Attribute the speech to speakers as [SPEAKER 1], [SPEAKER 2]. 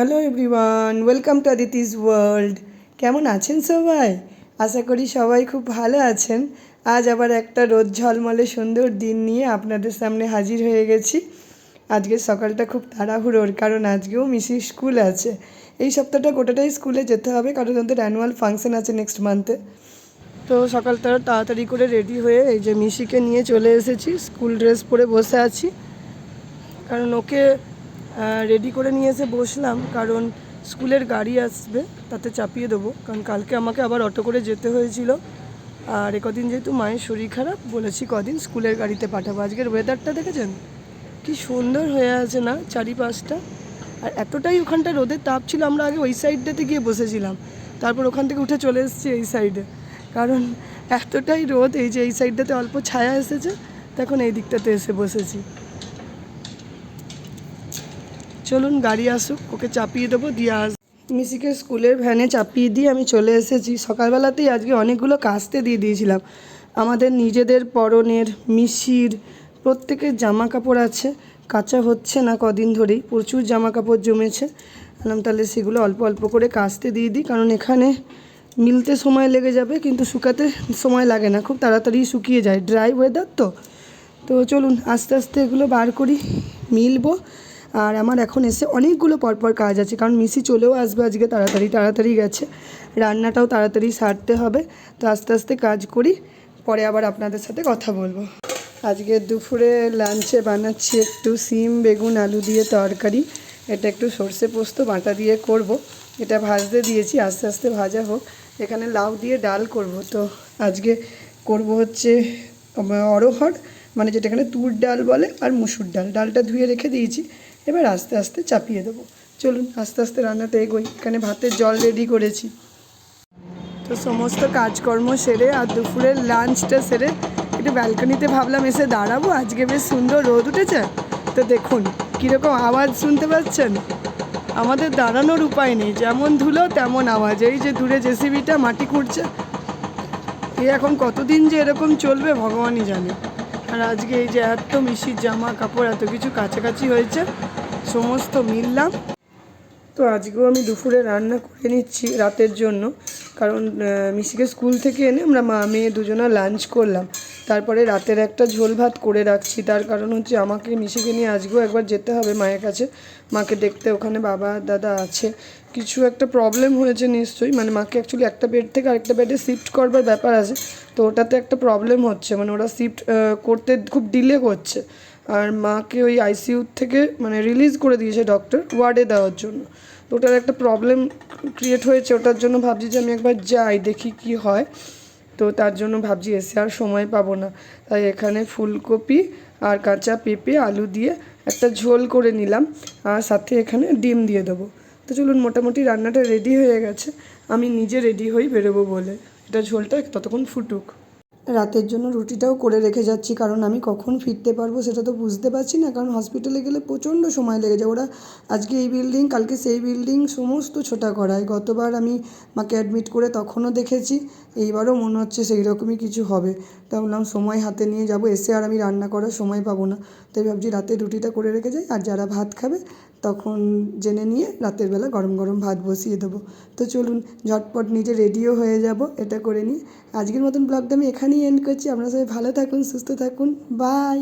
[SPEAKER 1] Hello everyone, welcome to Aditi's world. কেমন আছেন সবাই? আশা করি সবাই খুব ভালো আছেন। আজ আবার একটা রোদ ঝলমলে সুন্দর দিন নিয়ে আপনাদের সামনে হাজির হয়ে গেছি। আজকের সকালটা খুব তাড়াহুড়োর, কারণ আজকেও মিসির স্কুল আছে। এই সপ্তাহটা গোটাটাই স্কুলে যেতে হবে, কারণ ওদের অ্যানুয়াল ফাংশন আছে নেক্সট মান্থে। তো সকালটা তাড়াতাড়ি করে রেডি হয়ে এই যে মিসিকে নিয়ে চলে এসেছি। স্কুল ড্রেস পরে বসে আছি, কারণ ওকে রেডি করে নিয়ে এসে বসলাম, কারণ স্কুলের গাড়ি আসবে, তাতে চাপিয়ে দেবো। কারণ কালকে আমাকে আবার অটো করে যেতে হয়েছিল, আর কদিন যেহেতু মায়ের শরীর খারাপ, বলেছি কদিন স্কুলের গাড়িতে পাঠাবো। আজকের ওয়েদারটা দেখেছেন কি সুন্দর হয়ে আছে না চারিপাশটা? আর এতটাই ওখানটা রোদের তাপ ছিল, আমরা আগে ওই সাইডটাতে গিয়ে বসেছিলাম, তারপর ওখান থেকে উঠে চলে এসেছি এই সাইডে, কারণ এতটাই রোদ। এই যে এই সাইডটাতে অল্প ছায়া এসেছে, তখন এই দিকটাতে এসে বসেছি। চলুন গাড়ি আসুক, ওকে চাপিয়ে দেবো, দিয়ে মিসিকে স্কুলের ভ্যানে চাপিয়ে দিয়ে আমি চলে এসেছি। সকালবেলাতেই আজকে অনেকগুলো কাচতে দিয়ে দিয়েছিলাম। আমাদের নিজেদের পরনের, মিসির, প্রত্যেকের জামা কাপড় আছে, কাচা হচ্ছে না কদিন ধরেই, প্রচুর জামা কাপড় জমেছে। বললাম তাহলে সেগুলো অল্প অল্প করে কাচতে দিয়ে দিই, কারণ এখানে মিলতে সময় লেগে যাবে, কিন্তু শুকাতে সময় লাগে না, খুব তাড়াতাড়ি শুকিয়ে যায়, ড্রাই ওয়েদার তো। তো চলুন আস্তে আস্তে এগুলো বার করি, মিলবো। আর আমার এখন এসে অনেকগুলো পরপর কাজ আছে, কারণ মিসি চলেও আসবে আজকে, তাড়াতাড়ি গেছে, রান্নাটাও তাড়াতাড়ি সারতে হবে। তো আস্তে আস্তে কাজ করি, পরে আবার আপনাদের সাথে কথা বলবো। আজকে দুপুরে লাঞ্চে বানাচ্ছি একটু সিম বেগুন আলু দিয়ে তরকারি। এটা একটু সর্ষে পোস্ত বাটা দিয়ে করব। এটা ভাজতে দিয়েছি, আস্তে আস্তে ভাজা হোক। এখানে লাউ দিয়ে ডাল করব। তো আজকে করব হচ্ছে অরহর, মানে যেটা এখানে তুর ডাল বলে, আর মুসুর ডাল। ডালটা ধুয়ে রেখে দিয়েছি, এবার আস্তে আস্তে চাপিয়ে দেবো। চলুন আস্তে আস্তে রান্নাতে এগোই। এখানে ভাতের জল রেডি করেছি। তো সমস্ত কাজকর্ম সেরে আর দুপুরের লাঞ্চটা সেরে একটু ব্যালকনিতে ভাবলাম এসে দাঁড়াবো। আজকে বেশ সুন্দর রোদ উঠেছে, তো দেখুন কীরকম আওয়াজ শুনতে পাচ্ছেন। আমাদের দাঁড়ানোর উপায় নেই, যেমন ধুলো তেমন আওয়াজ। এই যে দূরে জেসিবিটা মাটি খুঁড়ছে, এখন কতদিন যে এরকম চলবে ভগবানই জানে। আর আজকে এই যে এত মিশির জামা কাপড় এত কিছু কাছাকাছি হয়েছে, সমস্ত মিললাম। তো আজকেও আমি দুপুরে রান্না করে নিচ্ছি রাতের জন্য, কারণ মিশিকে স্কুল থেকে এনে আমরা মা মেয়ে দুজনা লাঞ্চ করলাম, তারপরে রাতের একটা ঝোল ভাত করে রাখছি। তার কারণ হচ্ছে আমাকে মিশিকে নিয়ে আজকেও একবার যেতে হবে মায়ের কাছে, মাকে দেখতে। ওখানে বাবা দাদা আছে, কিছু একটা প্রবলেম হয়েছে নিশ্চয়ই, মানে মাকে অ্যাকচুয়ালি একটা বেড থেকে আরেকটা বেডে শিফট করবার ব্যাপার আছে। তো ওটাতে একটা প্রবলেম হচ্ছে, মানে ওরা শিফট করতে খুব ডিলে করছে। আর মাকে ওই আইসিইউ থেকে মানে রিলিজ করে দিয়েছে ডক্টর, ওয়ার্ডে দেওয়ার জন্য। তো ওটার একটা প্রবলেম ক্রিয়েট হয়েছে, ওটার জন্য ভাবছি যে আমি একবার যাই, দেখি কি হয়। তো তার জন্য ভাবছি, এসে আর সময় পাবো না, তাই এখানে ফুলকপি আর কাঁচা পেঁপে আলু দিয়ে একটা ঝোল করে নিলাম, আর সাথে এখানে ডিম দিয়ে দেবো। তো চলুন, মোটামুটি রান্নাটা রেডি হয়ে গেছে, আমি নিজে রেডি হই বেরোবো বলে। এটা ঝোলটা ততক্ষণ ফুটুক। রাতের জন্য রুটিটাও করে রেখে যাচ্ছি, কারণ আমি কখন ফিরতে পারবো সেটা তো বুঝতে পারছি না, কারণ হসপিটালে গেলে প্রচণ্ড সময় লেগে যায়। ওরা আজকে এই বিল্ডিং কালকে সেই বিল্ডিং সমস্ত ছোটা করায়। গতবার আমি মাকে অ্যাডমিট করে তখনও দেখেছি, এইবারও মনে হচ্ছে সেই রকমই কিছু হবে। তাই বললাম সময় হাতে নিয়ে যাব, এসে আর আমি রান্না করার সময় পাবো না। তাই ভাবছি রাতে রুটিটা করে রেখে যাই, আর যারা ভাত খাবে তখন জেনে নিয়ে রাতের বেলা গরম গরম ভাত বসিয়ে দেবো। তো চলুন ঝটপট নিজে রেডিও হয়ে যাব, এটা করে নিয়ে আজকের মতন ব্লগটা আমি এখানেই এন্ড করছি। আপনারা সবাই ভালো থাকুন, সুস্থ থাকুন, বাই।